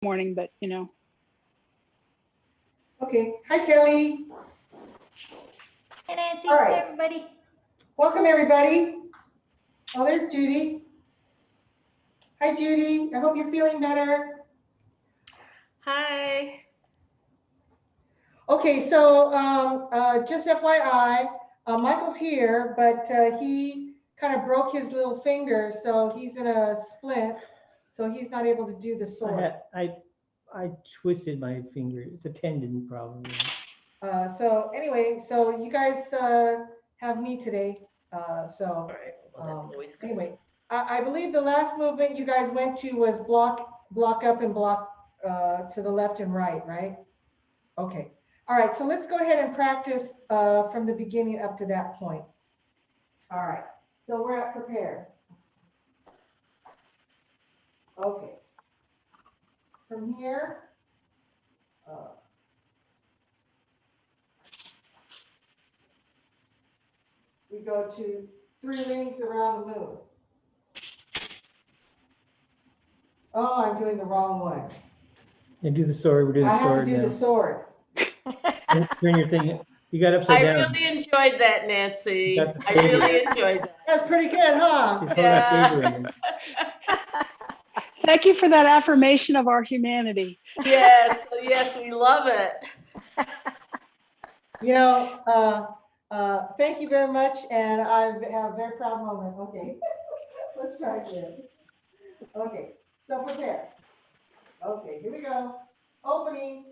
morning, but Okay. Hi, Kelly. Hey, Nancy. All right. Hey, everybody. Welcome, everybody. Oh, there's Judy. Hi, Judy. I hope you're feeling better. Hi. Okay, so just FYI, Michael's here, but he kind of broke his little finger, so he's in a splint, so he's not able to do the sword. I twisted my finger. It's a tendon problem. So anyway, so you guys have me today. All right. Well, that's always good. Anyway, I believe the last movement you guys went to was block up and block to the left and right? Okay. All right, so let's go ahead and practice from the beginning up to that point. All right, so we're at prepare. Okay. From here, we go to 3 rings around the moon. Oh, I'm doing the wrong one. And do the sword. We're doing the sword I have to do now. the sword. Turn your thing. You got upside I down. really enjoyed that, Nancy. You got the I saber. really enjoyed that. That's pretty good, huh? She's holding a saber in Yeah. it. thank you for that affirmation of our humanity. Yes, yes, we love it. You know, thank you very much, and I have a very proud moment. Okay, let's try again. Okay, so prepare. Okay, here we go. Opening.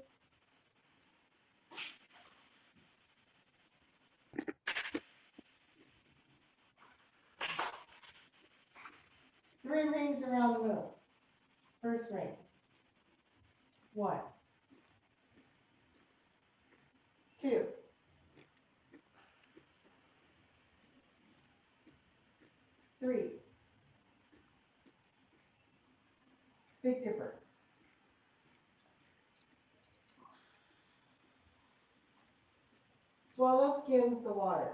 Three rings around the moon. First ring. 1, 2, 3. Big Dipper. Swallow skims the water.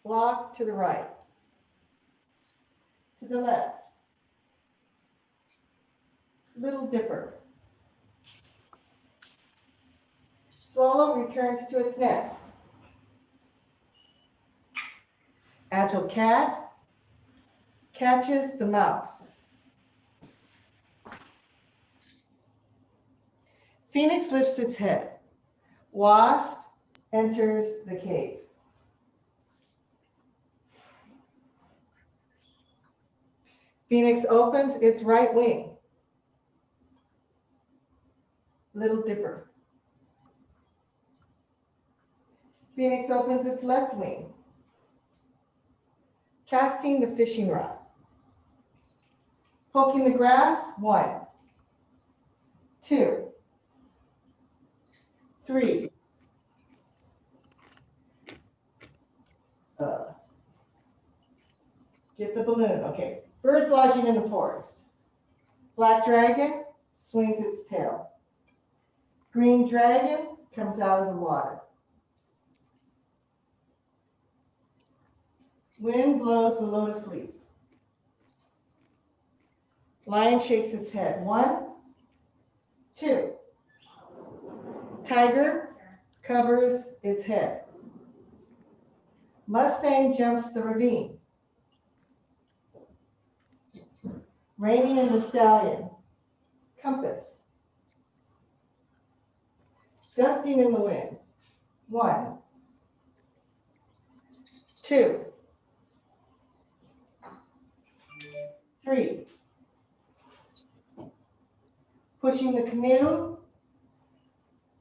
Block to the right. To the left. Little Dipper. Swallow returns to its nest. Agile cat catches the mouse. Phoenix lifts its head. Wasp enters the cave. Phoenix opens its right wing. Little Dipper. Phoenix opens its left wing. Casting the fishing rod. Poking the grass. 1, 2, 3. Get the balloon. Okay. Birds lodging in the forest. Black dragon swings its tail. Green dragon comes out of the water. Wind blows the lotus leaf. Lion shakes its head. 1, 2. Tiger covers its head. Mustang jumps the ravine. Reining in the stallion. Compass. Gusting in the wind. 1, 2, 3. Pushing the canoe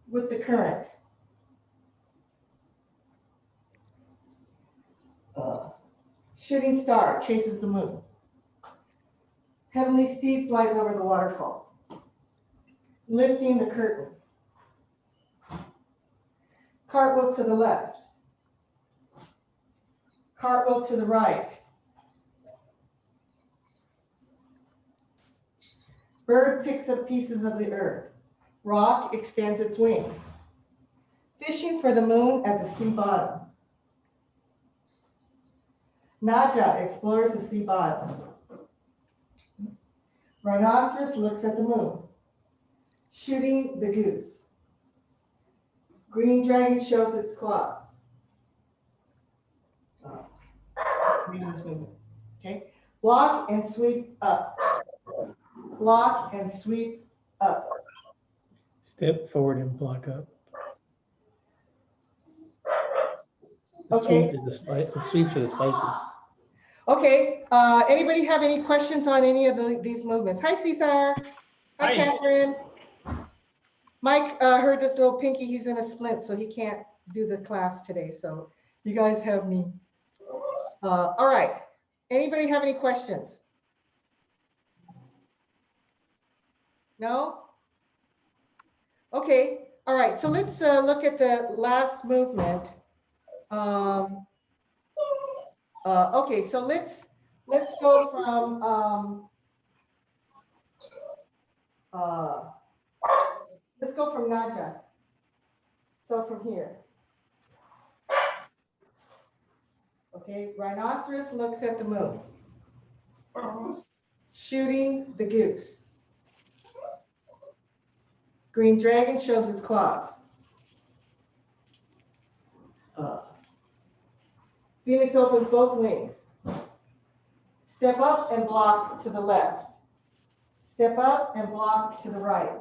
with the current. Shooting star chases the moon. Heavenly steed flies over the waterfall. Lifting the curtain. Cartwheel to the left. Cartwheel to the right. Bird picks up pieces of the earth. Rock extends its wings. Fishing for the moon at the sea bottom. Naja explores the sea bottom. Rhinoceros looks at the moon. Shooting the goose. Green dragon shows its claws. Reading this movement. Okay. Block and sweep up. Block and sweep up. Step forward and block up. The Okay. sweep to the slices. Okay. Anybody have any questions on any of these movements? Hi, Cesar. Hi, Catherine. Mike heard this little pinky. He's in a splint, so he can't do the class today. So you guys have me. All right. Anybody have any questions? No? Okay. All right. So let's look at the last movement. Okay. So let's go from let's go from Naja. So from here. Okay, rhinoceros looks at the moon. Shooting the goose. Green dragon shows its claws. Phoenix opens both wings. Step up and block to the left. Step up and block to the right.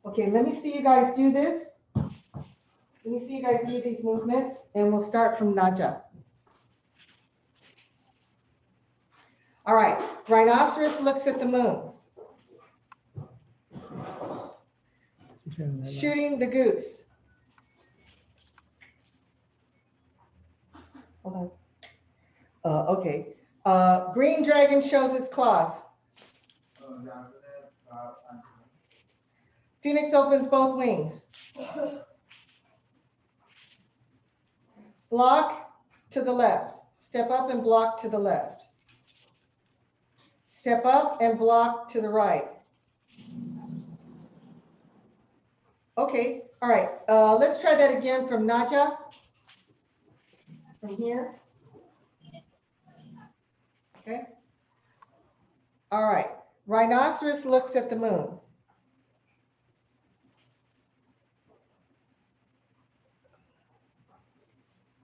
Okay, let me see you guys do this. Let me see you guys do these movements, and we'll start from Naja. All right, rhinoceros looks at the moon. Shooting the goose. Hold on. Okay. Green dragon shows its claws. Phoenix opens both wings. Block to the left. Step up and block to the left. Step up and block to the right. Okay, all right. Let's try that again from Naja. From here. Okay. All right. Rhinoceros looks at the moon.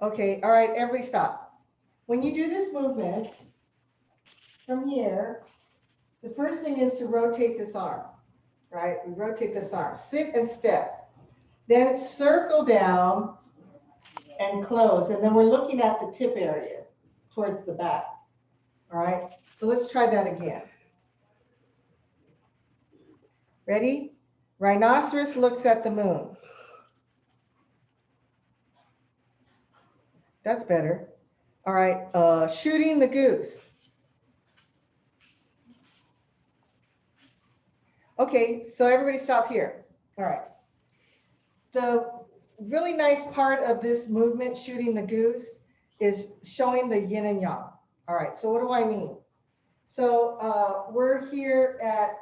Okay, all right, everybody stop. When you do this movement from here, the first thing is to rotate this arm, right? We rotate this arm, sit and step, then circle down and close. And then we're looking at the tip area towards the back, all right? So let's try that again. Ready? Rhinoceros looks at the moon. That's better. All right, shooting the goose. Okay, so everybody stop here. All right. The really nice part of this movement, shooting the goose, is showing the yin and yang. All right, so what do I mean? So we're here at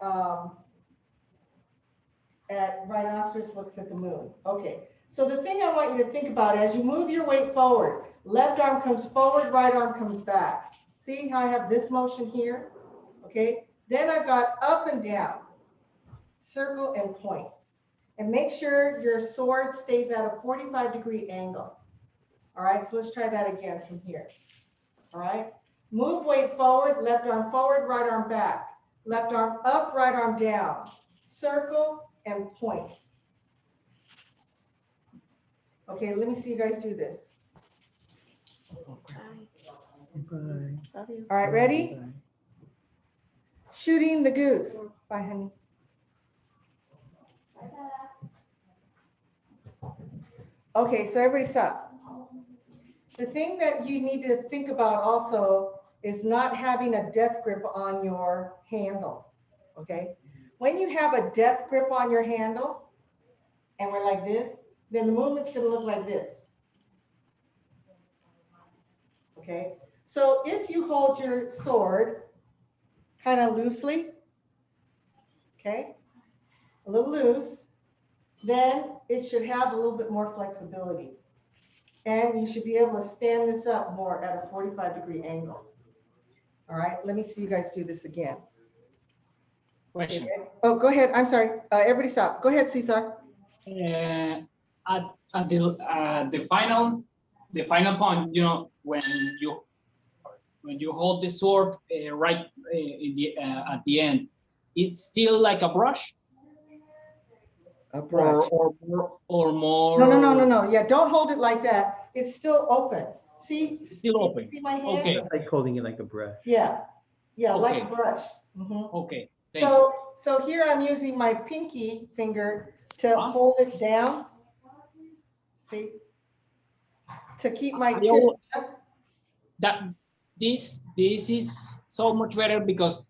rhinoceros looks at the moon. Okay, so the thing I want you to think about as you move your weight forward, left arm comes forward, right arm comes back. See how I have this motion here? Okay, then I've got up and down, circle and point. And make sure your sword stays at a 45-degree angle. All right, so let's try that again from here. All right, move weight forward, left arm forward, right arm back. Left arm up, right arm down. Circle and point. Okay, let me see you guys do this. Bye. Love you. All right, ready? Bye. Shooting the goose. Bye, honey. Okay, so everybody stop. The thing that you need to think about also is not having a death grip on your handle, okay? When you have a death grip on your handle and we're like this, then the movement's gonna look like this, okay? So if you hold your sword kind of loosely, okay, a little loose, then it should have a little bit more flexibility. And you should be able to stand this up more at a 45-degree angle. All right, let me see you guys do this again. Question. Oh, go ahead. I'm sorry. Everybody stop. Go ahead, Cesar. At the final point, you know, when you hold the sword right at the end, it's still like a brush, A brush. or more. No. Yeah, don't hold it like that. It's still open. See? It's still open. See my hand? Okay. It's like holding it like a brush. Yeah. Yeah, like a Okay. brush. Mhm. Okay. Thank you. So here I'm using my pinky finger to Huh? hold it down. See? To keep my I chin al- up. That this is so much better, because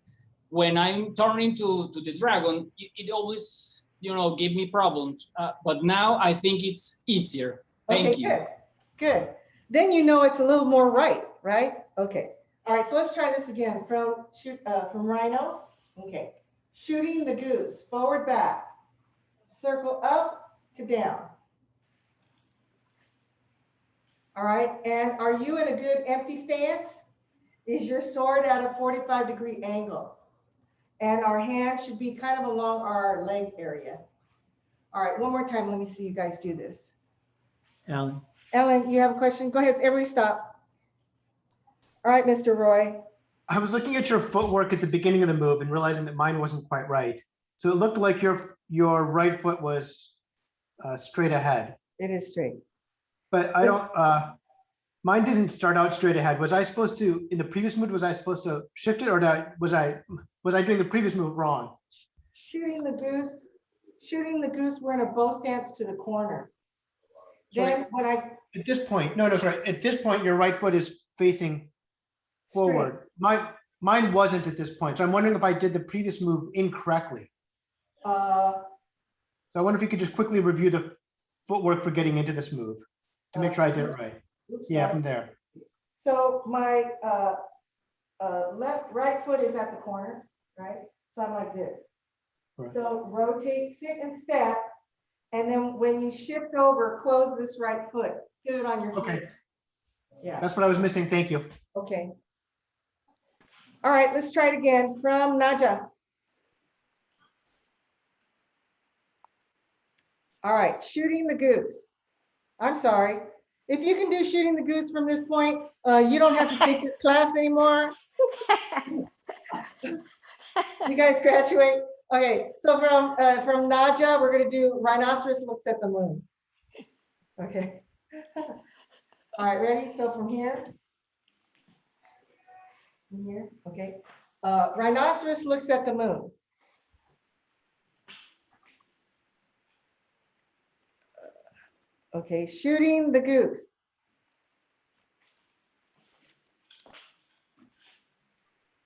when I'm turning to the dragon, it always, you know, give me problems. But now I think it's easier. Thank Okay, you. good. Good. Then you know it's a little more right? Okay. All right, so let's try this again from Rhino. Okay. Shooting the goose, forward, back, circle up to down. All right, and are you in a good empty stance? Is your sword at a 45-degree angle? And our hand should be kind of along our leg area. All right, one more time, let me see you guys do this. Alan, Ellen, you have a question? Go ahead, everybody stop. All right, Mr. Roy. I was looking at your footwork at the beginning of the move and realizing that mine wasn't quite right. So it looked like your right foot was straight ahead, It is straight. but I don't. Mine didn't start out straight ahead. Was I supposed to, in the previous move, was I supposed to shift it, or was I doing the previous move wrong? Shooting the goose, we're in a bow stance to the corner. Sorry. Then when I At this point, no, sorry. At this point, your right foot is facing forward. Mine wasn't at this point. So I'm wondering if I did the previous move incorrectly. So I wonder if you could just quickly review the footwork for getting into this move to make sure I did it right. oops, Yeah, sorry. from there. So my right foot is at the corner, right? So I'm like this. Correct. So rotate, sit and step. And then when you shift over, close this right foot. Get it on your Okay, feet. Yeah, that's what I was missing. Thank you. okay. All right, let's try it again from Naja. All right, shooting the goose. I'm sorry. If you can do shooting the goose from this point, you don't have to take this class anymore. You guys graduate. Okay, so from Naja, we're gonna do rhinoceros looks at the moon. Okay. All right, ready? So from here. From here, okay. Rhinoceros looks at the moon. Okay, shooting the goose.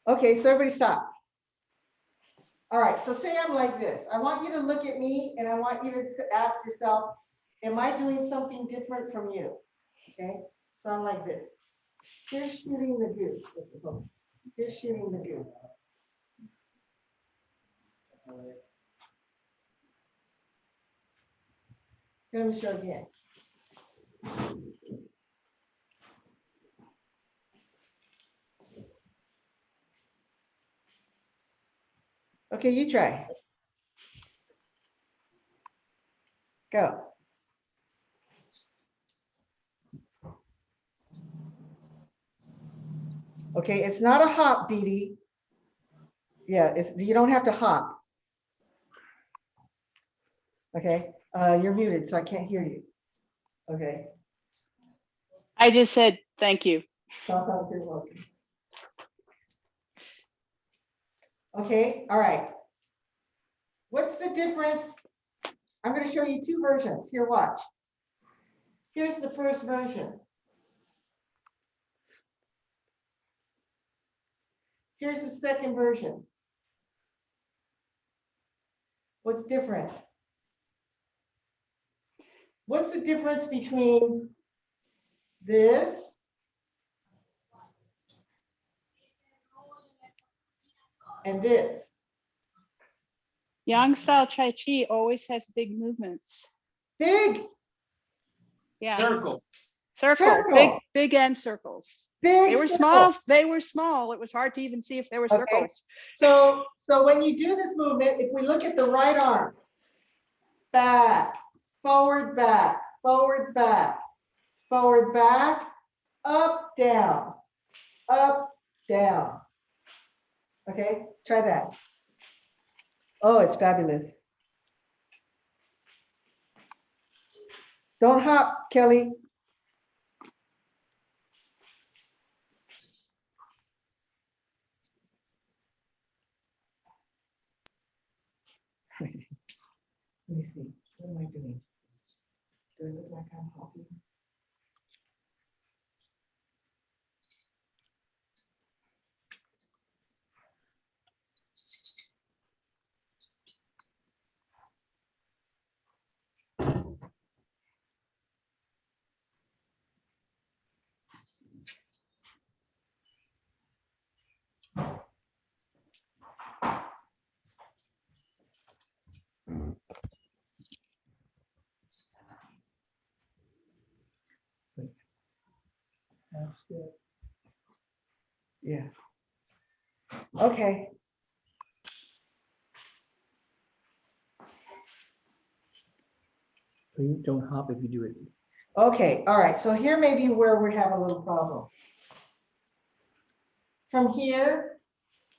Okay, so everybody stop. All right, so say I'm like this. I want you to look at me and I want you to ask yourself, am I doing something different from you? Okay, so I'm like this. Here's shooting the goose. Here's shooting the goose. Let me show again. Okay, you try. Go. Okay, it's not a hop, Dee Dee. Yeah, you don't have to hop. Okay, you're muted, so I can't hear you. Okay. I just said, thank you. You're welcome. Okay, all right. What's the difference? I'm going to show you two versions. Here, watch. Here's the first version. Here's the second version. What's different? What's the difference between this and this? Yang style Tai Chi always has big movements. Big. Yeah. Circle. Circle, big end circles. Big They were circle. small. They were small. It was hard to even see if they were Okay. circles. So when you do this movement, if we look at the right arm, back, forward, back, forward, back, forward, back, up, down, up, down. Okay, try that. Oh, it's fabulous. Don't hop, Kelly. Let me see. What am I doing? Do I look like I'm hopping? Yeah. Okay. Please don't hop if you do it. Okay, all right, so here may be where we have a little problem. From here,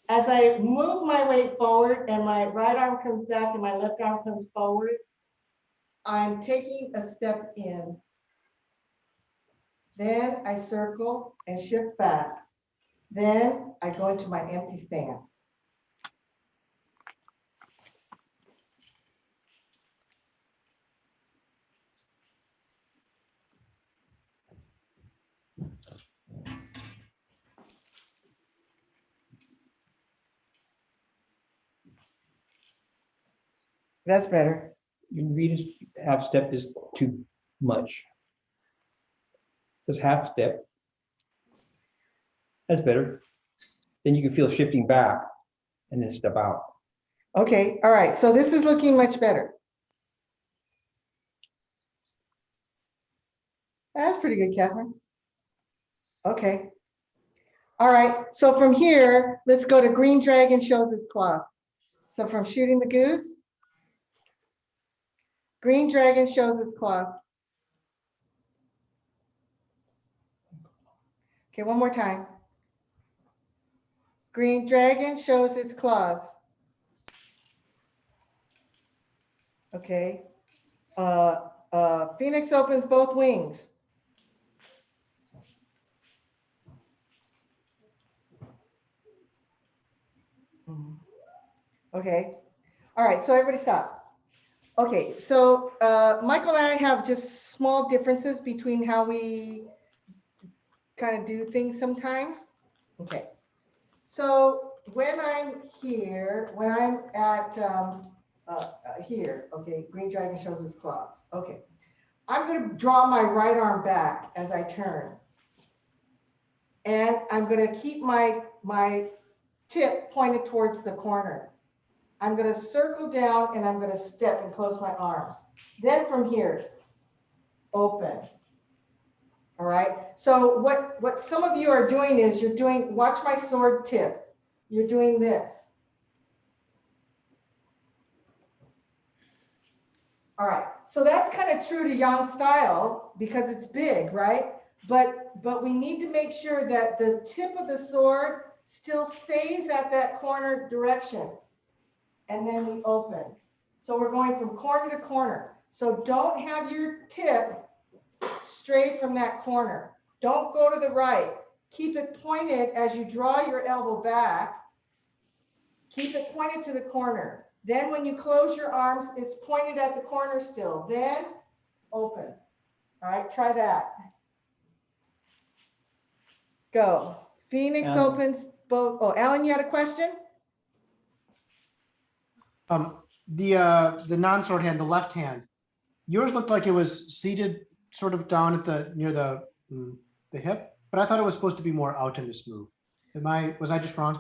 as I move my weight forward and my right arm comes back and my left arm comes forward, I'm taking a step in. Then I circle and shift back. Then I go into my empty stance. That's better. You read half step is too much. Just half step. That's better. Then you can feel shifting back and then step out. Okay, all right, so this is looking much better. That's pretty good, Catherine. Okay. All right, so from here, let's go to green dragon shows its claw. So from shooting the goose, green dragon shows its claws. Okay, one more time. Green dragon shows its claws. Okay. Phoenix opens both wings. Okay. All right, so everybody stop. Okay, so Michael and I have just small differences between how we kind of do things sometimes. Okay. So when I'm here, when I'm at here, okay, green dragon shows its claws. Okay. I'm going to draw my right arm back as I turn. And I'm going to keep my tip pointed towards the corner. I'm going to circle down and I'm going to step and close my arms. Then from here, open. All right. So what some of you are doing is you're doing, watch my sword tip. You're doing this. All right. So that's kind of true to Yang style because it's big, right? But we need to make sure that the tip of the sword still stays at that corner direction. And then we open. So we're going from corner to corner. So don't have your tip straight from that corner. Don't go to the right. Keep it pointed as you draw your elbow back. Keep it pointed to the corner. Then when you close your arms, it's pointed at the corner still. Then open. All right, try that. Go. Phoenix opens both. Oh, Alan, you had a question? The non-sword hand, the left hand, yours looked like it was seated sort of down at the near the hip, but I thought it was supposed to be more out in this move. Was I just wrong?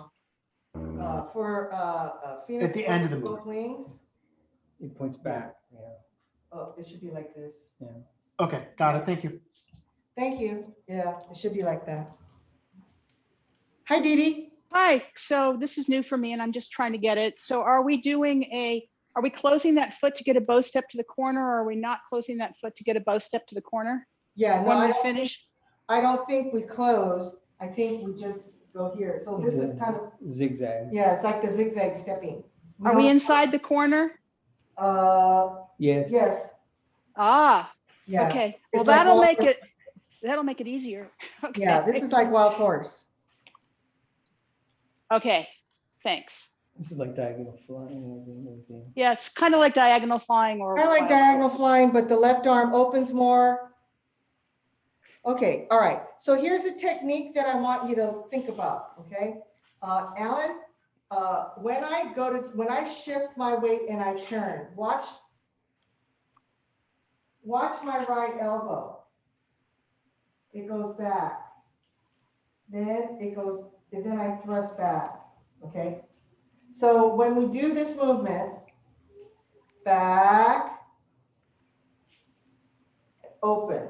Phoenix at the end of the both move. wings. It points back. Yeah. Oh, it should be like this. Yeah. Okay, got it. Thank you. Thank you. Yeah, it should be like that. Hi, Dee Dee. Hi, so this is new for me and I'm just trying to get it. So are we closing that foot to get a bow step to the corner, or are we not closing that foot to get a bow step to the corner Yeah, no, when we finish? I don't think we closed. I think we just go here. So this is kind of, Zigzag. yeah, it's like the zigzag stepping. Are we inside the corner? Yes. Yes, Ah, yeah. okay. Well, It's like that'll make it easier. Okay. Yeah, this is like wild horse. Okay, thanks. This is like diagonal flying and everything. Yeah, it's kind of like diagonal flying or. Kind of like wild diagonal horse. flying, but the left arm opens more. Okay, all right. So here's a technique that I want you to think about, okay? Alan, when I shift my weight and I turn, watch my right elbow. It goes back. Then it goes, and then I thrust back, okay? So when we do this movement, back, open.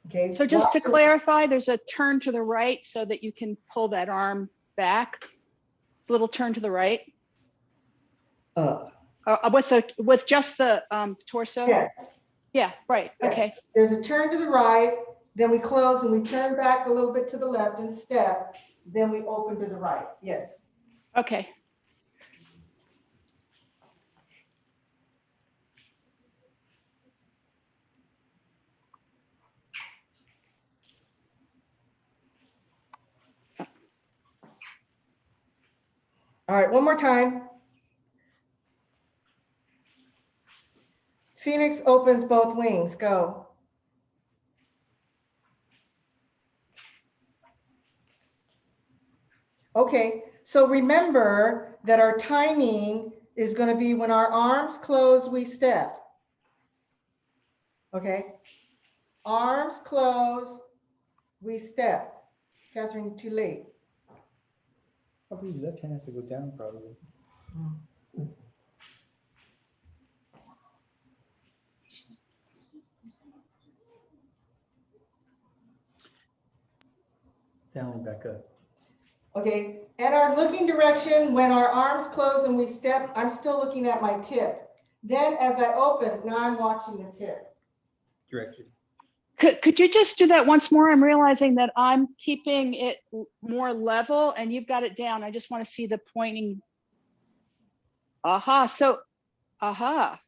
Okay. So just to watch the- clarify, there's a turn to the right so that you can pull that arm back. It's a little turn to the right. With just the torso? Yes. Yeah, right, Yes. okay. There's a turn to the right, then we close and we turn back a little bit to the left and step, then we open to the right. Yes. Okay. All right, one more time. Phoenix opens both wings. Go. Okay, so remember that our timing is going to be when our arms close, we step. Okay, arms close, we step. Catherine, you're too late. Probably left hand has to go down probably. Down and back up. Okay, and our looking direction, when our arms close and we step, I'm still looking at my tip. Then as I open, now I'm watching the tip. Direction. Could you just do that once more? I'm realizing that I'm keeping it more level and you've got it down. I just want to see the pointing. Aha, so, aha.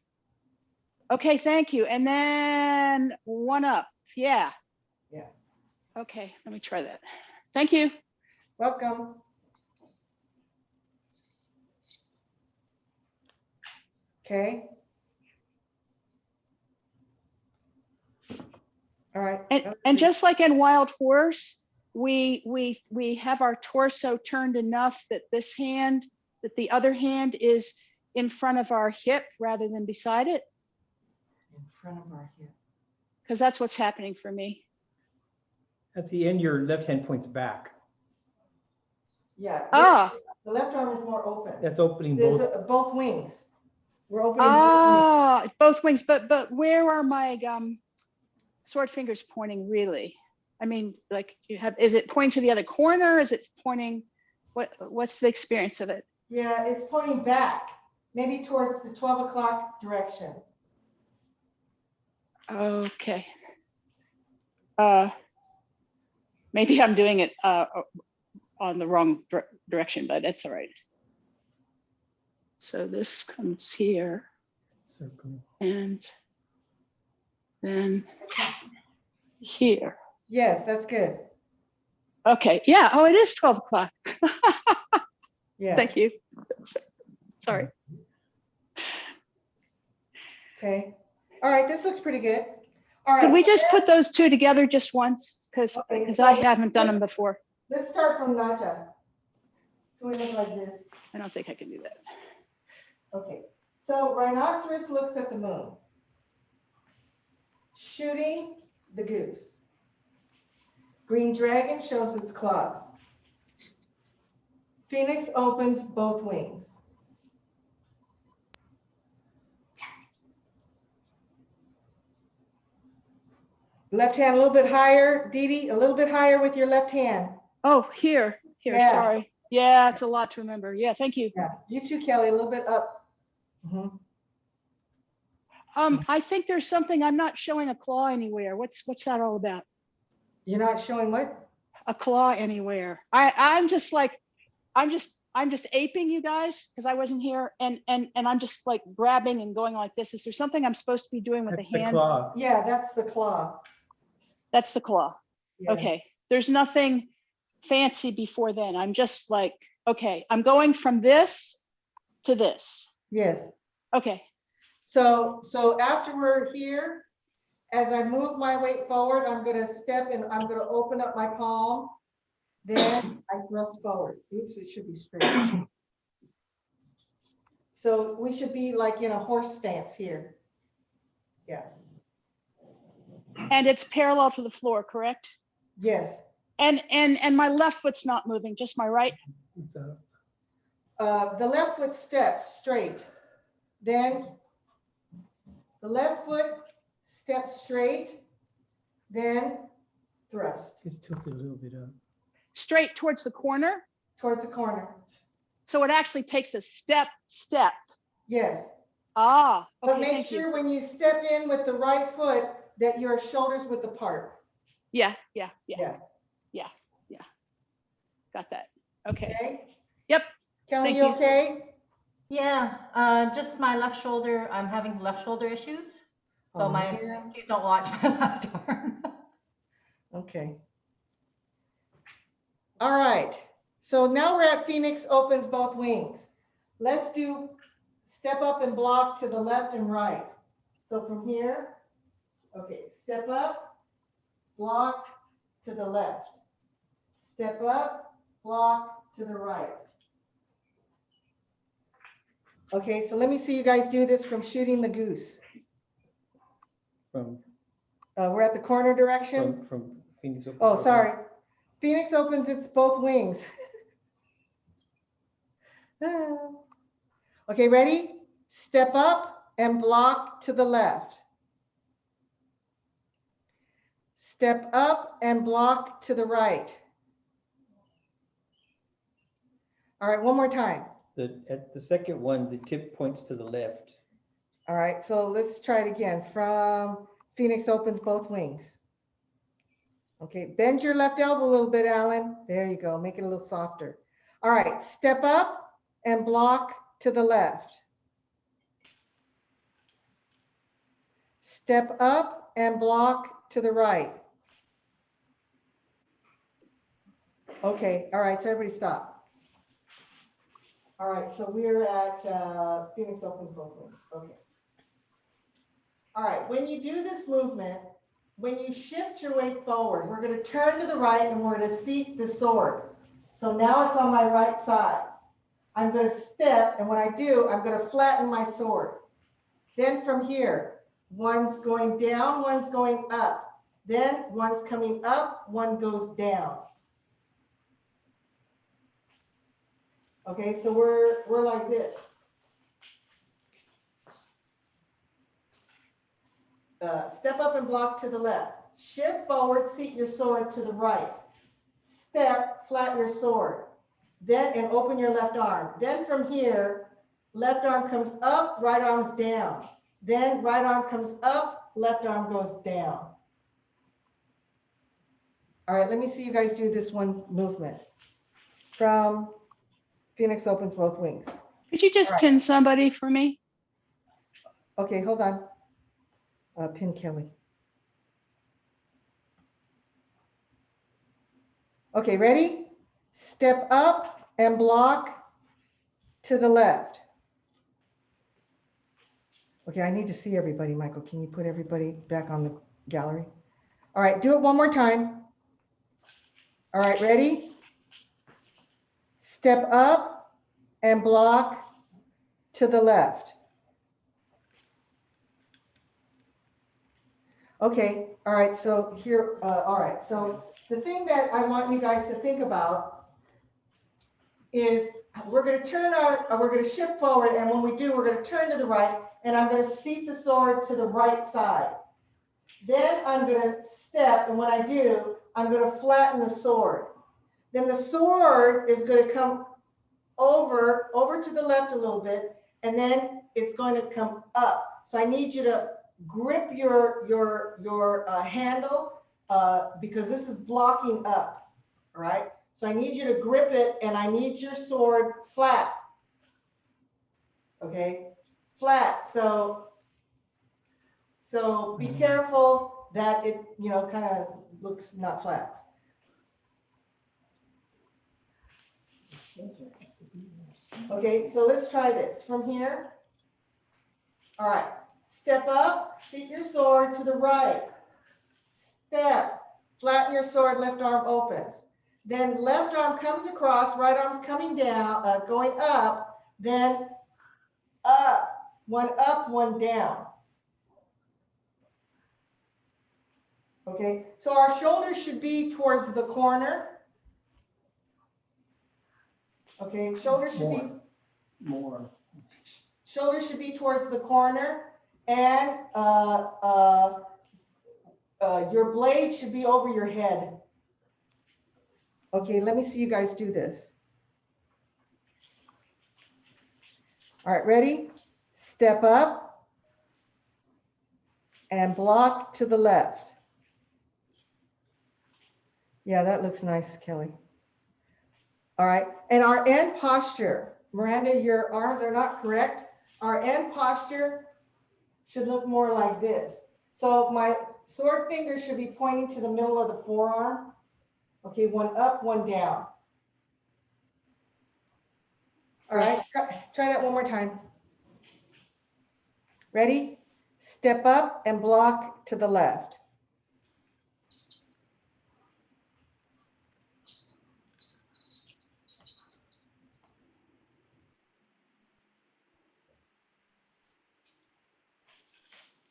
Okay, thank you. And then one up, yeah. Yeah. Okay, let me try that. Thank you. Welcome. Okay. All right. And just like in Wild Horse, we have our torso turned enough that that the other hand is in front of our hip rather than beside it, In front of our hip. because that's what's happening for me. At the end, your left hand points back. Yeah. Ah, The left arm is more open. That's opening There's both. both wings. We're opening both wings. both wings, but where are my sword fingers pointing really? I mean, like is it pointing to the other corner? Is it pointing, what's the experience of it? Yeah, it's pointing back, maybe towards the 12 o'clock direction. Okay. Maybe I'm doing it on the wrong direction, but that's all right. So this comes here Circle. and then here. Yes, that's good. Okay, yeah, oh, it is 12 o'clock. Yeah. Thank you. Sorry. Okay. All right, this looks pretty good. All right. Could we just put those two together just once? Because Okay, I haven't done them before. Let's start from Naja. So we look like this. I don't think I can do that. Okay. So rhinoceros looks at the moon. Shooting the goose. Green dragon shows its claws. Phoenix opens both wings. Left hand a little bit higher, Dee Dee, a little bit higher with your left hand. Oh, here, Yeah. sorry. Yeah, it's a lot to remember. Yeah, thank you. Yeah, you too, Kelly, a little bit up. Mhm. I think there's something, I'm not showing a claw anywhere. What's that all about? You're not showing what? A claw anywhere. I'm just like, I'm just aping you guys because I wasn't here, and I'm just like grabbing and going like this. Is there something I'm supposed to be doing with That's the the hand? claw. Yeah, that's the claw. That's the claw. Yeah. Okay. There's nothing fancy before then. I'm just like, okay, I'm going from this to this. Yes. Okay. So after we're here, as I move my weight forward, I'm gonna step and I'm gonna open up my palm. Then I thrust forward. Oops, it should be straight. So we should be like in a horse stance here. Yeah. And it's parallel to the floor, correct? Yes. And my left foot's not moving, just my right. The left foot steps straight. Then the left foot steps straight. Then thrust It's tilted a little bit up. Straight towards the corner. towards the corner. So it actually takes a step. Yes. Ah, But okay, make thank you. sure when you step in with the right foot that your shoulders width apart. Yeah. Yeah. Got that. Okay. Okay. Yep. Kelly, Thank you you. okay? Yeah, just my left shoulder, I'm having left shoulder issues. So Oh, man. please don't watch my left arm. Okay. All right. So now we're at Phoenix opens both wings. Let's do step up and block to the left and right. So from here, okay, step up, block to the left. Step up, block to the right. Okay, so let me see you guys do this from shooting the goose. From We're at the corner direction. from Phoenix. Oh, sorry. Phoenix opens its both wings. Okay, ready? Step up and block to the left. Step up and block to the right. All right, one more time. At the second one, the tip points to the left. All right, so let's try it again. From Phoenix opens both wings. Okay, bend your left elbow a little bit, Alan. There you go, make it a little softer. All right, step up and block to the left. Step up and block to the right. Okay, all right, so everybody stop. All right, so we're at Phoenix opens both wings. Okay. All right, when you do this movement, when you shift your weight forward, we're going to turn to the right and we're going to seat the sword. So now it's on my right side. I'm going to step, and when I do, I'm going to flatten my sword. Then from here, one's going down, one's going up. Then one's coming up, one goes down. Okay, so we're like this. Step up and block to the left. Shift forward, seat your sword to the right. Step, flat your sword. Then, and open your left arm. Then from here, left arm comes up, right arm's down. Then right arm comes up, left arm goes down. All right, let me see you guys do this one movement. From Phoenix opens both wings. Could you just All right. pin somebody for me? Okay, hold on. Pin Kelly. Okay, ready? Step up and block to the left. Okay, I need to see everybody, Michael. Can you put everybody back on the gallery? All right, do it one more time. All right, ready? Step up and block to the left. Okay, all right, so here, all right, so the thing that I want you guys to think about is we're going to shift forward, and when we do, we're going to turn to the right, and I'm going to seat the sword to the right side. Then I'm gonna step, and when I do, I'm gonna flatten the sword. Then the sword is gonna come over to the left a little bit, and then it's going to come up. So I need you to grip your handle because this is blocking up, all right? So I need you to grip it, and I need your sword flat, okay? Flat, so be careful that it, you know, kind of looks not flat. Okay, so let's try this from here. All right, step up, seat your sword to the right. Step, flatten your sword, left arm opens. Then left arm comes across, right arm's coming down, going up, then up, one down. Okay, so our shoulders should be towards the corner. Okay, shoulders should be More. shoulders should be towards the corner, and your blade should be over your head. Okay, let me see you guys do this. All right, ready? Step up and block to the left. Yeah, that looks nice, Kelly. All right, and our end posture, Miranda, your arms are not correct. Our end posture should look more like this. So my sword finger should be pointing to the middle of the forearm. Okay, one up, one down. All right, try that one more time. Ready? Step up and block to the left.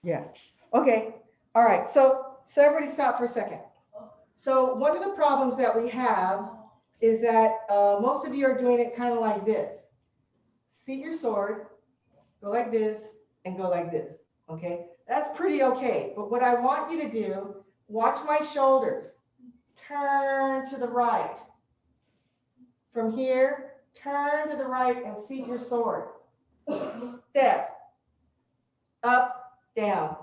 Yeah. Okay. All right. So everybody stop for a second. So one of the problems that we have is that most of you are doing it kind of like this. Seat your sword, go like this, and go like this. Okay. That's pretty okay. But what I want you to do, watch my shoulders. Turn to the right. From here, turn to the right and seat your sword. Step. Up, down.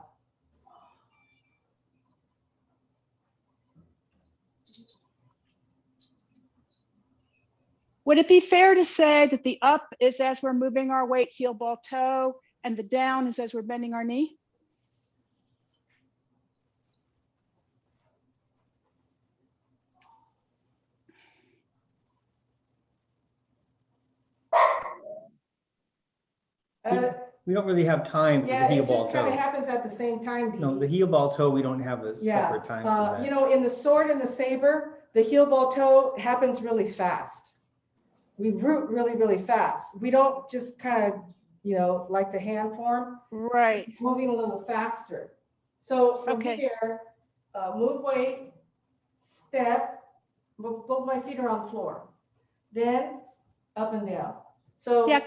Would it be fair to say that the up is as we're moving our weight, heel, ball, toe, and the down is as we're bending our knee? We don't really have time for the Yeah, heel it ball just kind of toe. happens at the same time. Dee. No, the heel ball toe, we don't have a Yeah, separate time for that. you know, in the sword and the saber, the heel ball toe happens really fast. We root really, really fast. We don't just kind of, you know, like the hand form, Right. moving a little faster. So from Okay. here, move weight, step, both my feet are on the floor, then up and down. So Yeah.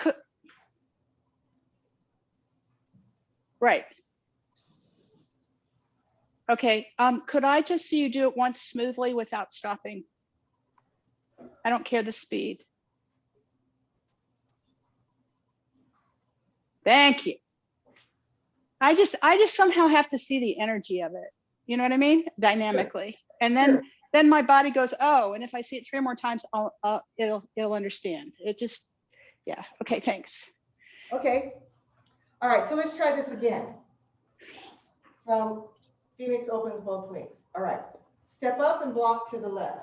Right. Okay. Could I just see you do it once smoothly without stopping? I don't care the speed. Thank you. I just somehow have to see the energy of it. You know what I mean? Dynamically. And then my body goes, oh, and if I see it 3 more times, it'll understand. It just, yeah. Okay, thanks. okay. All right, so let's try this again. From Phoenix opens both wings. All right, step up and block to the left.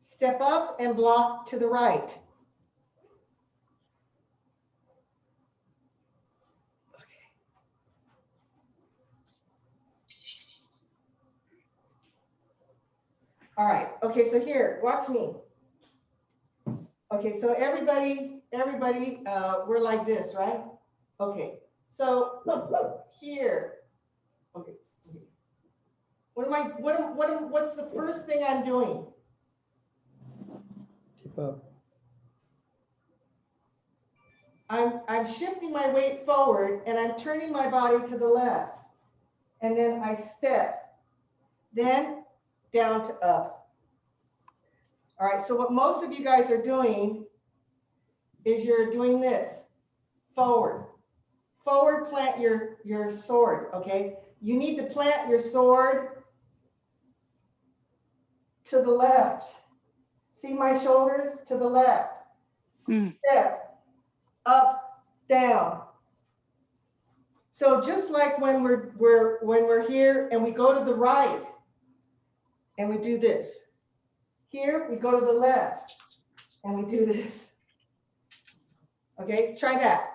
Step up and block to the right. All right, okay, so here, watch me. Okay, so everybody, we're like this, right? Okay, so here, okay. What's the first thing I'm doing? Tip up. I'm shifting my weight forward and I'm turning my body to the left. And then I step, then down to up. All right, so what most of you guys are doing is you're doing this, forward. Forward plant your sword, okay? You need to plant your sword to the left. See my shoulders? To the left. Step, up, down. So just like when we're here and we go to the right and we do this. Here we go to the left and we do this. Okay, try that.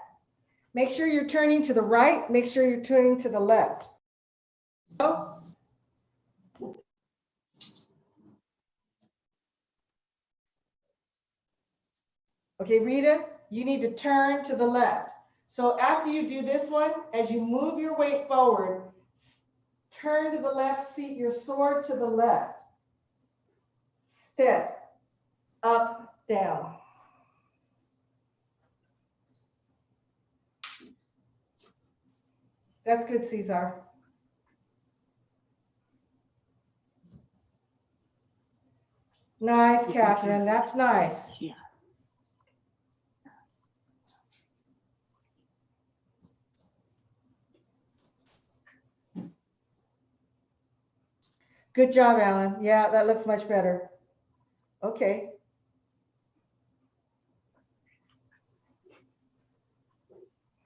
Make sure you're turning to the right, make sure you're turning to the left. Okay, Rita, you need to turn to the left. So after you do this one, as you move your weight forward, turn to the left, seat your sword to the left. Step, up, down. That's good, Cesar. Nice, Catherine, that's nice. Yeah. Good job, Alan. Yeah, that looks much better. Okay.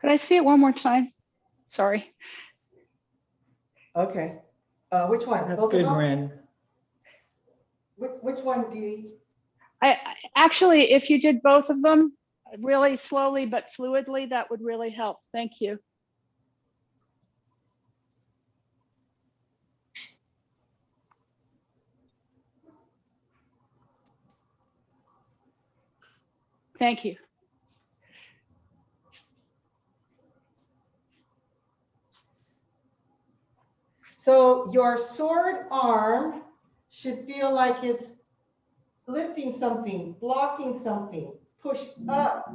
Could I see it one more time? Sorry. Okay. Which one? That's Both good, of them? Miranda. Which one, Dee? Actually, if you did both of them really slowly but fluidly, that would really help. Thank you. Thank you. So your sword arm should feel like it's lifting something, blocking something. Push up.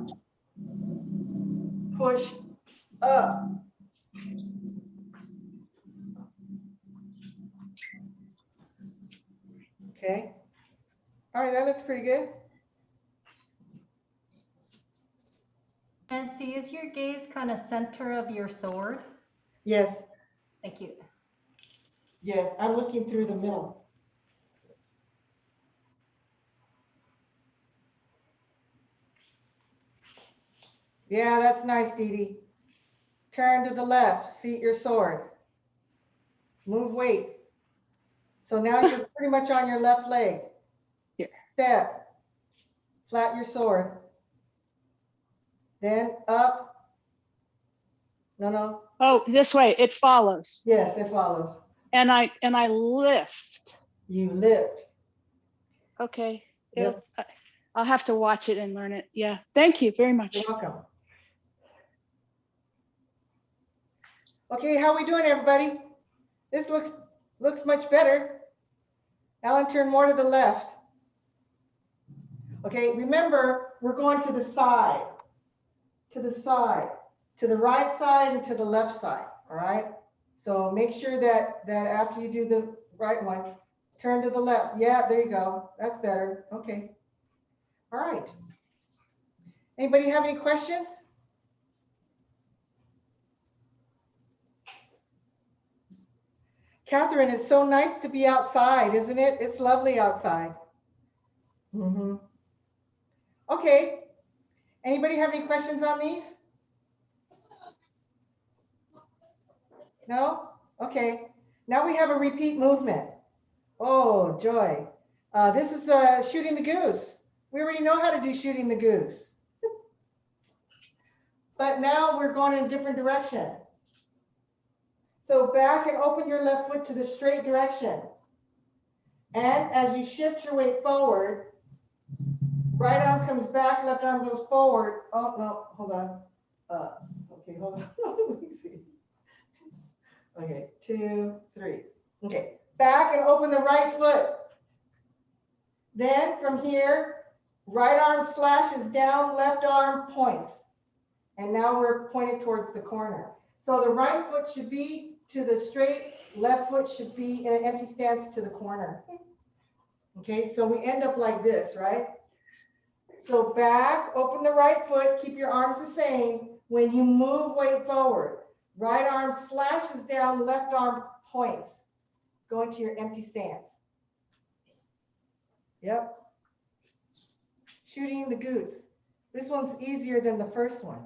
Push up. Okay. All right, that looks pretty good. Nancy, is your gaze kind of center of your sword? Yes, Thank you. yes, I'm looking through the middle. Yeah, that's nice, Dee Dee. Turn to the left, seat your sword. Move weight. So now you're pretty much on your left leg. Here. Step. Flat your sword. Then up. No. Oh, this way, it follows. Yes, it follows. And I lift. You lift. Okay. Yep. I'll have to watch it and learn it. Yeah. Thank you very much. You're welcome. Okay, how we doing, everybody? This looks much better. Alan, turn more to the left. Okay, remember, we're going to the side, to the side, to the right side and to the left side, all right? So make sure that after you do the right one, turn to the left. Yeah, there you go. That's better. Okay. All right. Anybody have any questions? Catherine, it's so nice to be outside, isn't it? It's lovely outside. Mm-hmm. Okay. Anybody have any questions on these? No? Okay. Now we have a repeat movement. Oh, joy. This is shooting the goose. We already know how to do shooting the goose. But now we're going in a different direction. So back and open your left foot to the straight direction. And as you shift your weight forward, right arm comes back, left arm goes forward. Oh, no, hold on. Okay, hold on. Let me see. Okay, 2, 3. Okay, back and open the right foot. Then from here, right arm slashes down, left arm points. And now we're pointed towards the corner. So the right foot should be to the straight, left foot should be in an empty stance to the corner. Okay, so we end up like this, right? So back, open the right foot, keep your arms the same. When you move, weight forward. Right arm slashes down, left arm points. Go into your empty stance. Yep. Shooting the goose. This one's easier than the first one.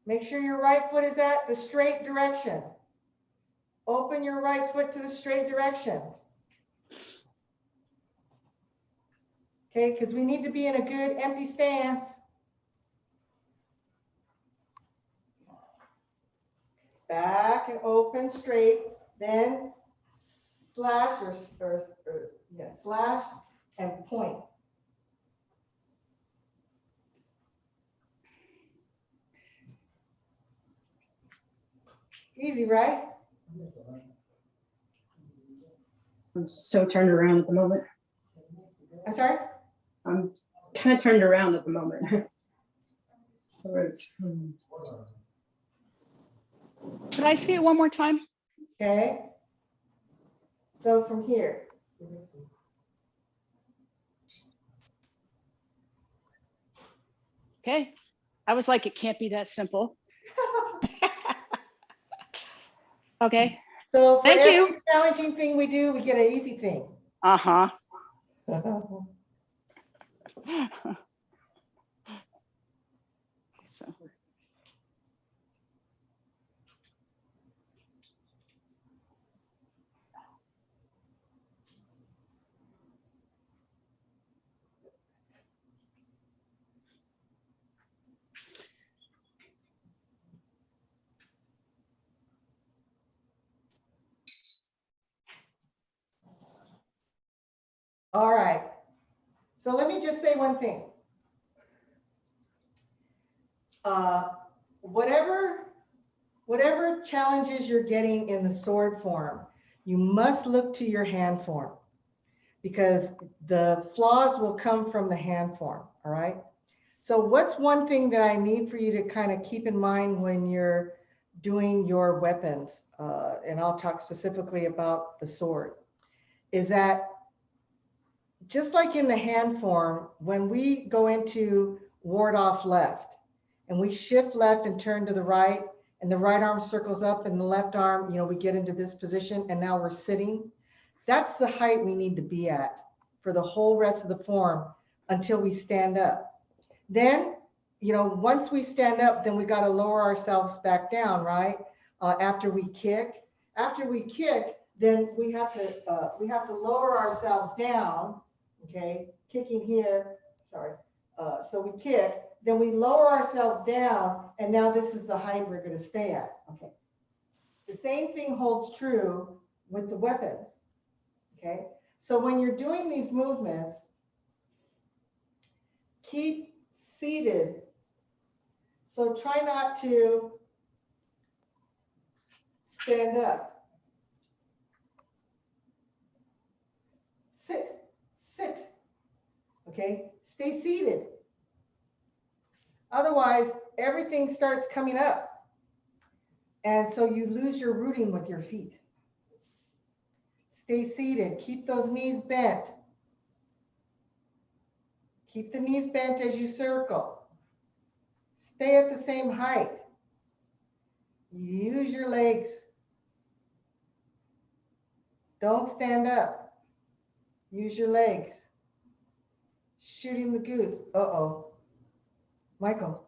Make sure your right foot is at the straight direction. Open your right foot to the straight direction. Okay, because we need to be in a good empty stance. Back and open straight, then slash slash and point. Easy, right? I'm so turned around at the moment. I'm sorry? I'm kind of turned around at the moment. Could I see it one more time? Okay. So from here. Okay. I was like, it can't be that simple. Okay. So for Thank every you. challenging thing we do, we get an easy thing. Uh-huh. So. All right. So let me just say one thing. Whatever challenges you're getting in the sword form, you must look to your hand form because the flaws will come from the hand form. All right. So what's one thing that I need for you to kind of keep in mind when you're doing your weapons, and I'll talk specifically about the sword, is that just like in the hand form, when we go into ward off left and we shift left and turn to the right and the right arm circles up and the left arm, we get into this position and now we're sitting. That's the height we need to be at for the whole rest of the form until we stand up. Then, once we stand up, then we got to lower ourselves back down, right? After we kick, then we have to lower ourselves down. Okay, kicking here, sorry. So we kick, then we lower ourselves down, and now this is the height we're going to stay at. Okay. The same thing holds true with the weapons. Okay. So when you're doing these movements, keep seated. So try not to stand up. Sit. Okay, stay seated. Otherwise, everything starts coming up. And so you lose your rooting with your feet. Stay seated. Keep those knees bent. Keep the knees bent as you circle. Stay at the same height. Use your legs. Don't stand up. Use your legs. Shooting the goose. Uh-oh. Michael.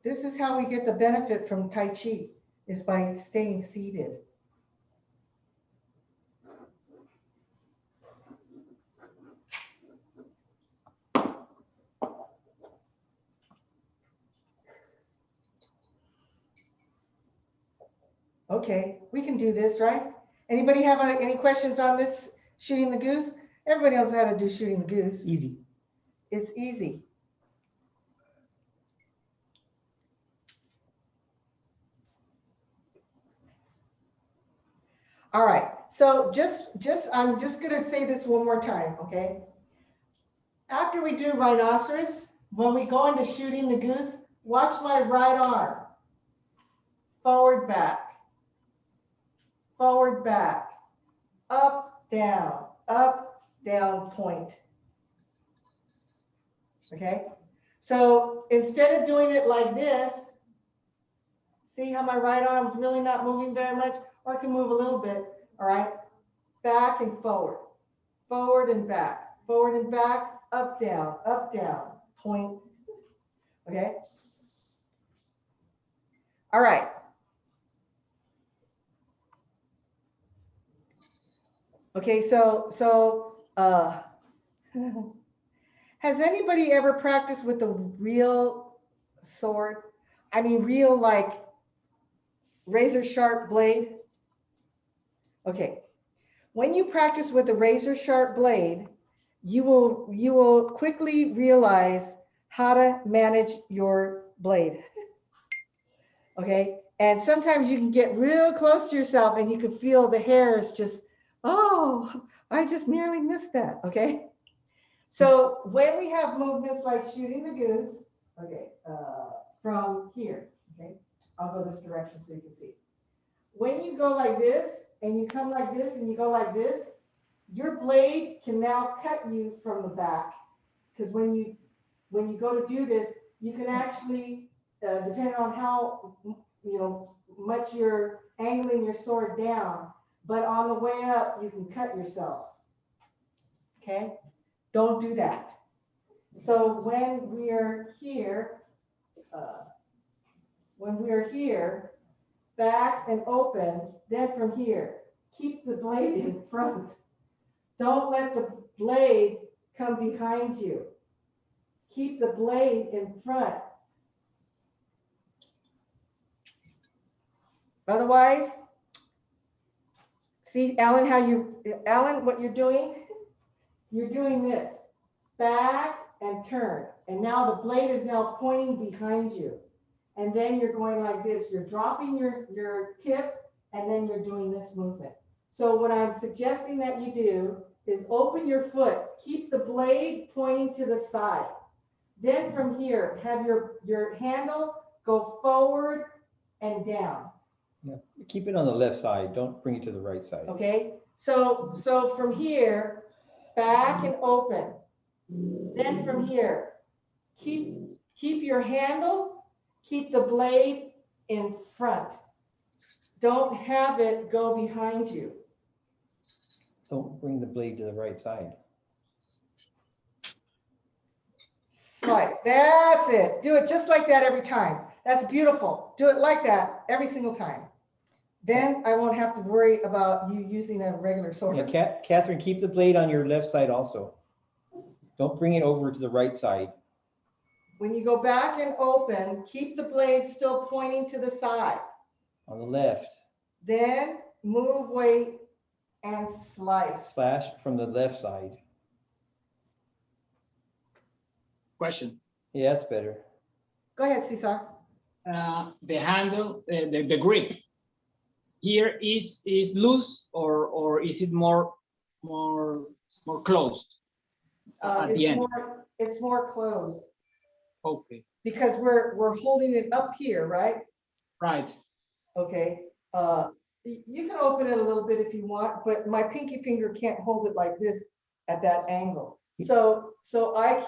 This is how we get the benefit from Tai Chi, is by staying seated. Okay, we can do this, right? Anybody have any questions on this shooting the goose? Everybody knows how to do shooting the goose. Easy. It's easy. All right, so I'm just gonna say this one more time, okay? After we do rhinoceros, when we go into shooting the goose, watch my right arm. Forward, back, up, down, point. Okay, so instead of doing it like this, see how my right arm's really not moving very much, or I can move a little bit, all right? Back and forward and back, up, down, point, okay? All right. Okay, so has anybody ever practiced with a real sword? I mean, real like razor sharp blade? Okay, when you practice with a razor sharp blade, you will quickly realize how to manage your blade. Okay, and sometimes you can get real close to yourself and you can feel the hairs just, oh, I just nearly missed that. Okay, so when we have movements like shooting the goose, okay, from here, okay, I'll go this direction so you can see. When you go like this and you come like this and you go like this, your blade can now cut you from the back, because when you go to do this, you can actually, depending on how much you're angling your sword down, but on the way up, you can cut yourself. Okay, don't do that. So when we're here, back and open, then from here, keep the blade in front. Don't let the blade come behind you. Keep the blade in front. Otherwise, see, Alan, what you're doing? You're doing this, back and turn. And now the blade is now pointing behind you. And then you're going like this. You're dropping your tip, and then you're doing this movement. So what I'm suggesting that you do is open your foot, keep the blade pointing to the side. Then from here, have your handle go forward and down. Yeah. Keep it on the left side. Don't bring it to the right side. Okay, so from here, back and open. Then from here, keep your handle, keep the blade in front. Don't have it go behind you. Don't bring the blade to the right side. Right, that's it. Do it just like that every time. That's beautiful. Do it like that every single time. Then I won't have to worry about you using a regular sword. Yeah, Catherine, keep the blade on your left side also. Don't bring it over to the right side. When you go back and open, keep the blade still pointing to the side. On the left. Then move weight and slice. Slash from the left side. Question. Yeah, that's better. Go ahead, Cesar. The handle, the grip here is loose, or is it more closed at the end? It's more closed Okay. because we're holding it up here, right? Right. Okay. You can open it a little bit if you want, but my pinky finger can't hold it like this at that angle. So I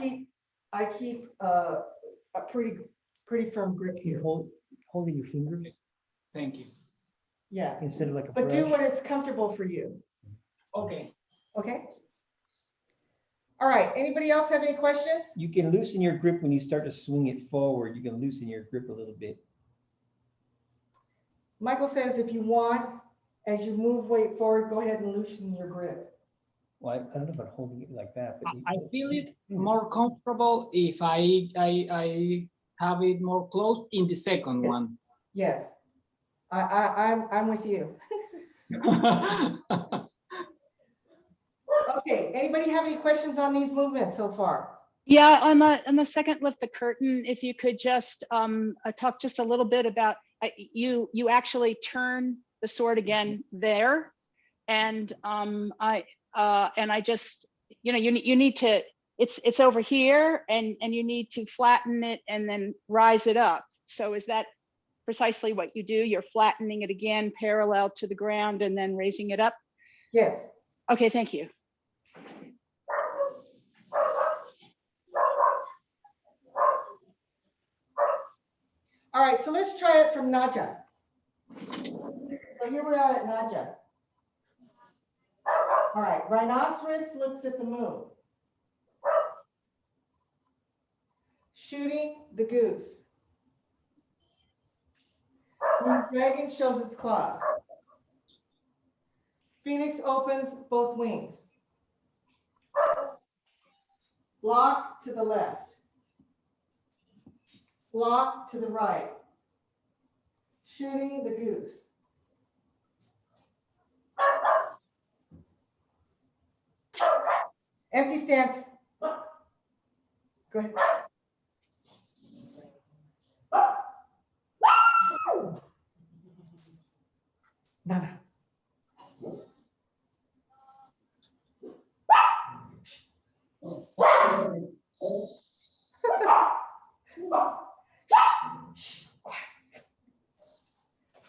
keep a pretty firm grip here. Holding your fingers Thank you. Yeah. instead of like a But do brush. when it's comfortable for you. Okay. Okay. All right. Anybody else have any questions? You can loosen your grip when you start to swing it forward. You can loosen your grip a little bit. Michael says if you want, as you move weight forward, go ahead and loosen your grip. Well, I don't know about holding it like that, but I feel it more comfortable if I have it more close in the second one. Yes. I'm with you. Okay, anybody have any questions on these movements so far? Yeah, on the second lift the curtain, if you could just talk just a little bit about you actually turn the sword again there, and I just, you know, you need to, it's over here, and you need to flatten it and then rise it up. So is that precisely what you do? You're flattening it again parallel to the ground and then raising it up? Yes. Okay, thank you. All right, so let's try it from Naja. So here we are at Naja. All right, rhinoceros looks at the moon. Shooting the goose. Blue dragon shows its claws. Phoenix opens both wings. Block to the left. Block to the right. Shooting the goose. Empty stance. Go ahead. Nada.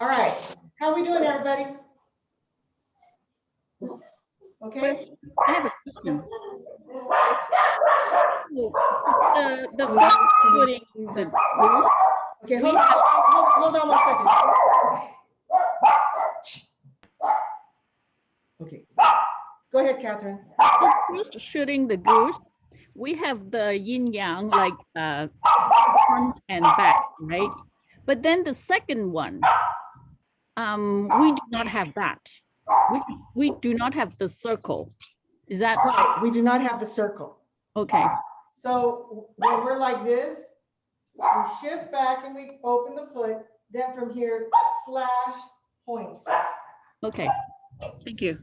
All right, how are we doing, everybody? Okay. I have a question. The first putting the goose, Okay, hold on 1 second. Okay, go ahead, Catherine. so first shooting the goose, we have the yin yang like front and back, right? But then the second one, we do not have that. We do not have the circle. Is that Right, we do not have the circle. okay? So when we're like this, we shift back and we open the foot. Then from here, slash point. Okay, thank you.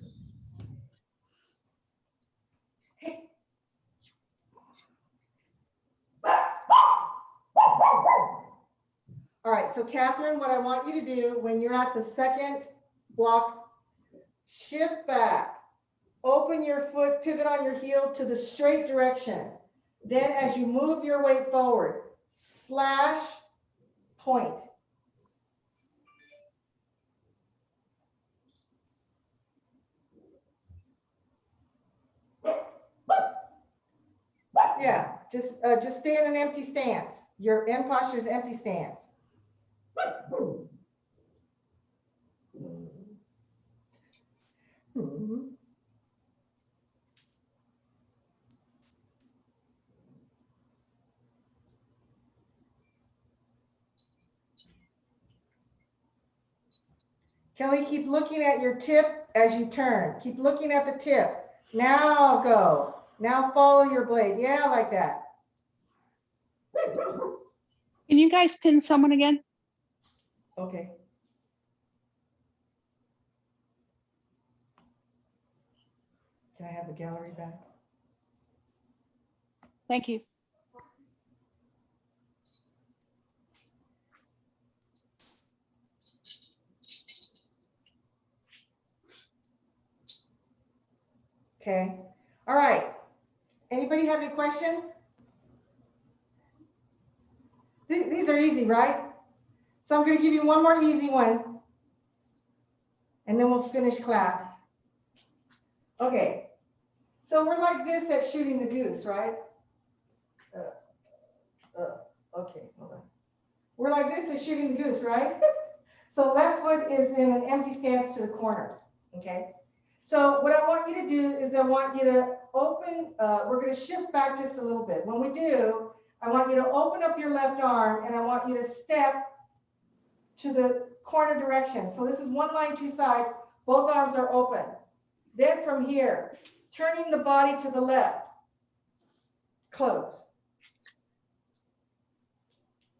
All right, so Catherine, what I want you to do when you're at the second block, shift back, open your foot, pivot on your heel to the straight direction. Then as you move your weight forward, slash point. Yeah, just stay in an empty stance. Your end posture is empty stance. Kelly, keep looking at your tip as you turn. Keep looking at the tip. Now go. Now follow your blade. Yeah, like that. Can you guys pin someone again? Okay. Can I have the gallery back? Thank you. Okay. All right. Anybody have any questions? These are easy, right? So I'm going to give you one more easy one, and then we'll finish class. Okay. So we're like this at shooting the goose, right? Okay, hold on. We're like this at shooting the goose, right? So left foot is in an empty stance to the corner, okay? So what I want you to do is I want you to open, we're going to shift back just a little bit. When we do, I want you to open up your left arm and I want you to step to the corner direction. So this is one line, two sides, both arms are open. Then from here, turning the body to the left, close.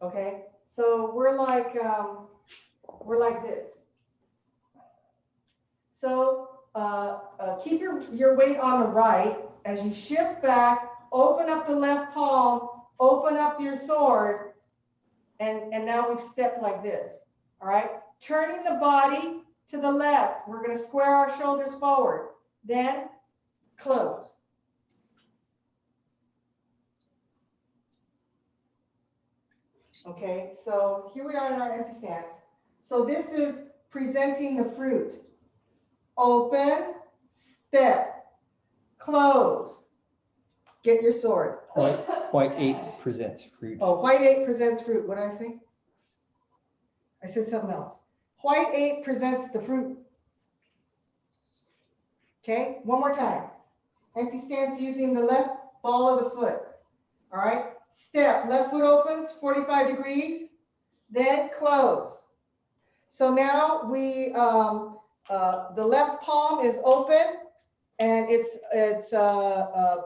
Okay, so we're like this. So keep your weight on the right. As you shift back, open up the left palm, open up your sword, and now we've stepped like this. All right, turning the body to the left. We're going to square our shoulders forward. Then close. Okay, so here we are in our empty stance. So this is presenting the fruit. Open, step, close. Get your sword. White 8 presents fruit. Oh, white 8 presents fruit. What did I say? I said something else. White 8 presents the fruit. Okay, one more time. Empty stance using the left ball of the foot. All right, step, left foot opens 45 degrees, then close. So now we, the left palm is open and it's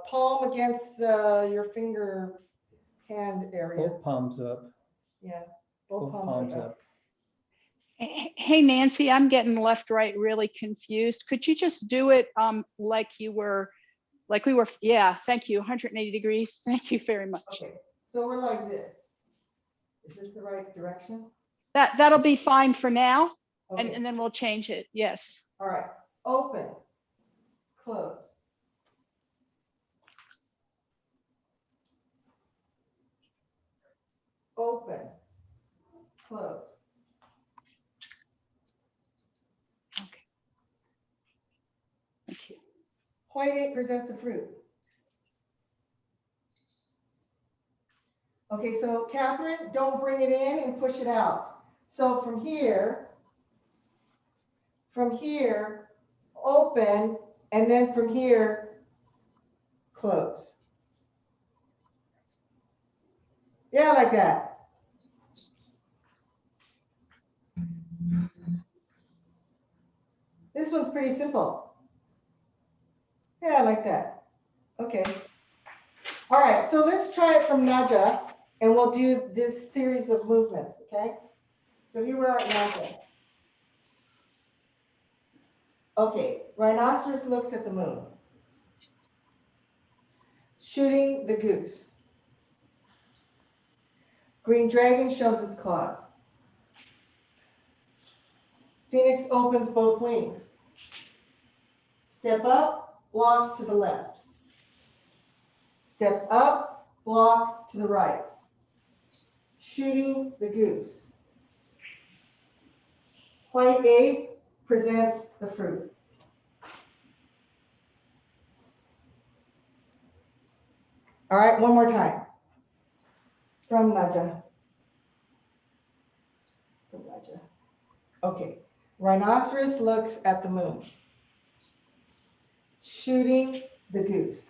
palm against your finger hand area. Both palms up. Yeah, both Both palms palms are up. up. Hey, Nancy, I'm getting left, right really confused. Could you just do it like we were, yeah, thank you, 180 degrees. Thank you very much. Okay, so we're like this. Is this the right direction? That'll be fine for now, Okay, and then we'll change it. Yes. all right, open, close. Open, close. Okay. Thank you. White 8 presents the fruit. Okay, so Catherine, don't bring it in and push it out. So from here, open, and then from here, close. Yeah, like that. This one's pretty simple. Yeah, like that. Okay. All right, so let's try it from Naja, and we'll do this series of movements, okay? So here we are at Naja. Okay, rhinoceros looks at the moon. Shooting the goose. Green dragon shows its claws. Phoenix opens both wings. Step up, block to the left. Step up, block to the right. Shooting the goose. White 8 presents the fruit. All right, one more time. From Naja. Okay, rhinoceros looks at the moon. Shooting the goose.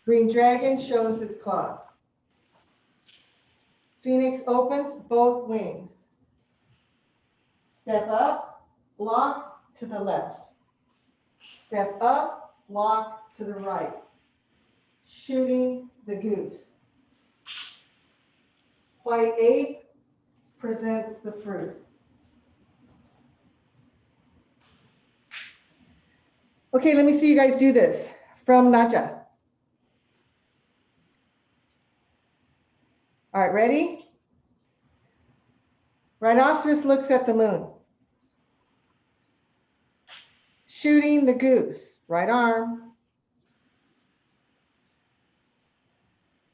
Green dragon shows its claws. Phoenix opens both wings. Step up, block to the left. Step up, block to the right. Shooting the goose. White 8 presents the fruit. Okay, let me see you guys do this from Naja. All right, ready? Rhinoceros looks at the moon. Shooting the goose, right arm.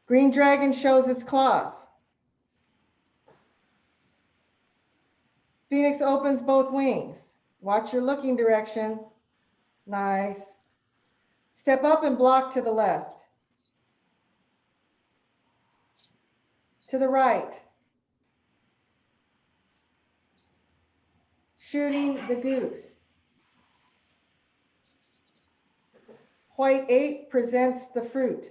Green dragon shows its claws. Phoenix opens both wings. Watch your looking direction. Nice. Step up and block to the left. To the right. Shooting the goose. White 8 presents the fruit.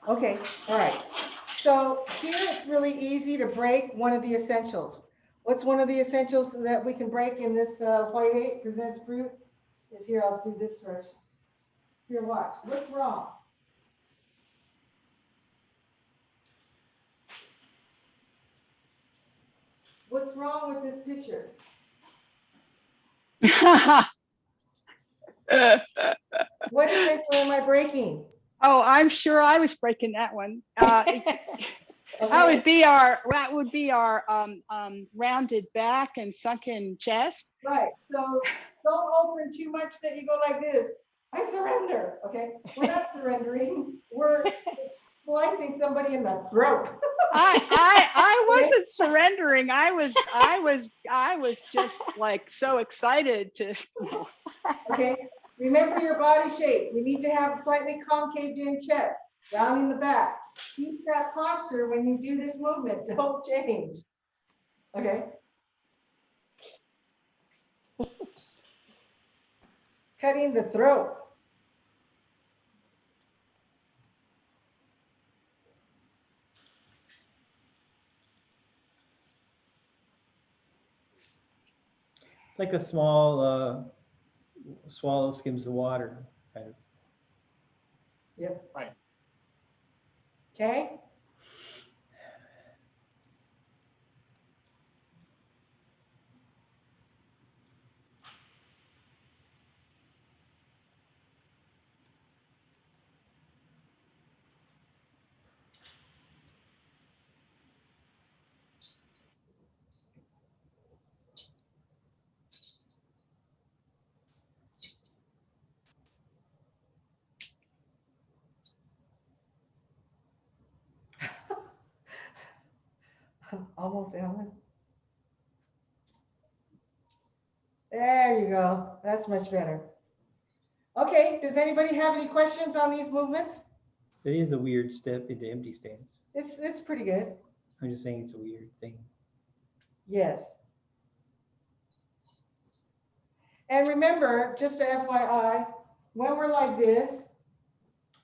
Okay, all right. So here it's really easy to break one of the essentials. What's one of the essentials that we can break in this white 8 presents fruit? Is here, I'll do this first. Here, watch. What's wrong? What's wrong with this picture? What invention am I breaking? Oh, I'm sure I was breaking that one. Okay, That would be our rounded back and sunken chest. right, so don't open too much that you go like this. I surrender, okay? We're not surrendering, we're slicing somebody in the throat. I wasn't surrendering. I was just like so excited to. Okay, remember your body shape. We need to have a slightly concave in chest, rounding the back. Keep that posture when you do this movement. Don't change. Okay. Cutting the throat. It's like a small swallow skims the water, kind of. Yep. Right. Okay. Almost, Ellen. There you go. That's much better. Okay, does anybody have any questions on these movements? It is a weird step into empty stance. It's pretty good. I'm just saying it's a weird thing. Yes. And remember, just a FYI, when we're like this,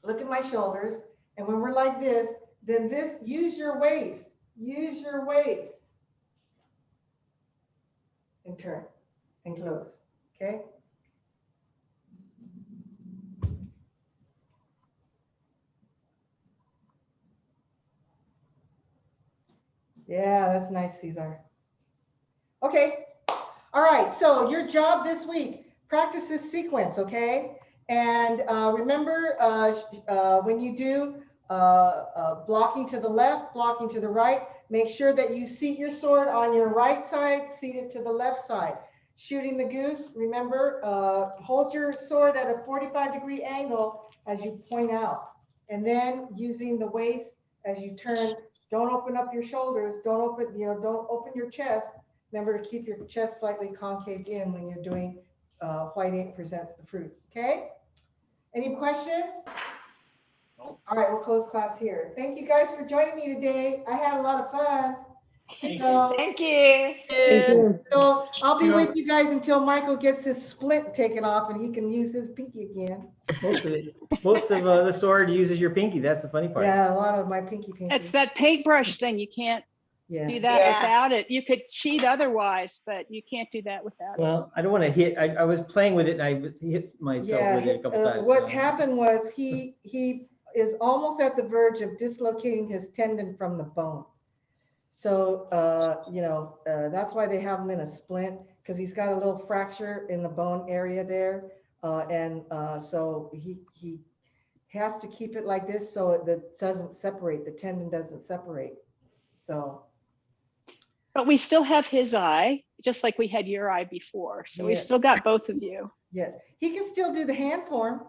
look at my shoulders, and when we're like this, then this, use your waist, and turn and close, okay? Yeah, that's nice, Cesar. Okay, all right, so your job this week, practice this sequence, okay? And remember, when you do blocking to the left, blocking to the right, make sure that you seat your sword on your right side, seat it to the left side. Shooting the goose, remember, hold your sword at a 45-degree angle as you point out. And then using the waist as you turn, don't open up your shoulders, don't open your chest. Remember to keep your chest slightly concave in when you're doing white ink presents the fruit, okay? Any questions? No. All right, we'll close class here. Thank you guys for joining me today. I had a lot of fun. Thank So, Thank you. Thank you. so I'll be Yeah. with you guys until Michael gets his splint taken off and he can use his pinky again. Most of the sword uses your pinky. That's the funny part. Yeah, a lot of my pinky. It's that paintbrush thing. You can't Yeah. do that Yeah. without it. You could cheat otherwise, but you can't do that without it. Well, I don't want to hit. I was playing with it and I hit myself Yeah, with it a couple times. what so. happened was he is almost at the verge of dislocating his tendon from the bone. So, that's why they have him in a splint, because he's got a little fracture in the bone area there. So he has to keep it like this so it doesn't separate, the tendon doesn't separate. So. But we still have his eye, just like we had your eye before. So we've Yeah. still got both of you. Yes, he can still do the hand form.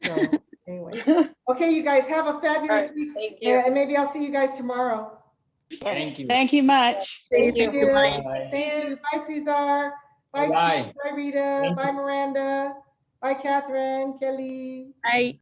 So anyway, okay, you guys have a fabulous week. Thank you. And maybe I'll see you guys tomorrow. Thank you. Thank you much. Thank you. Bye. Thank you. Bye, Cesar. Bye, Bye. Chief. Bye, Rita. Thank Bye, Miranda. Bye, Catherine, Kelly. I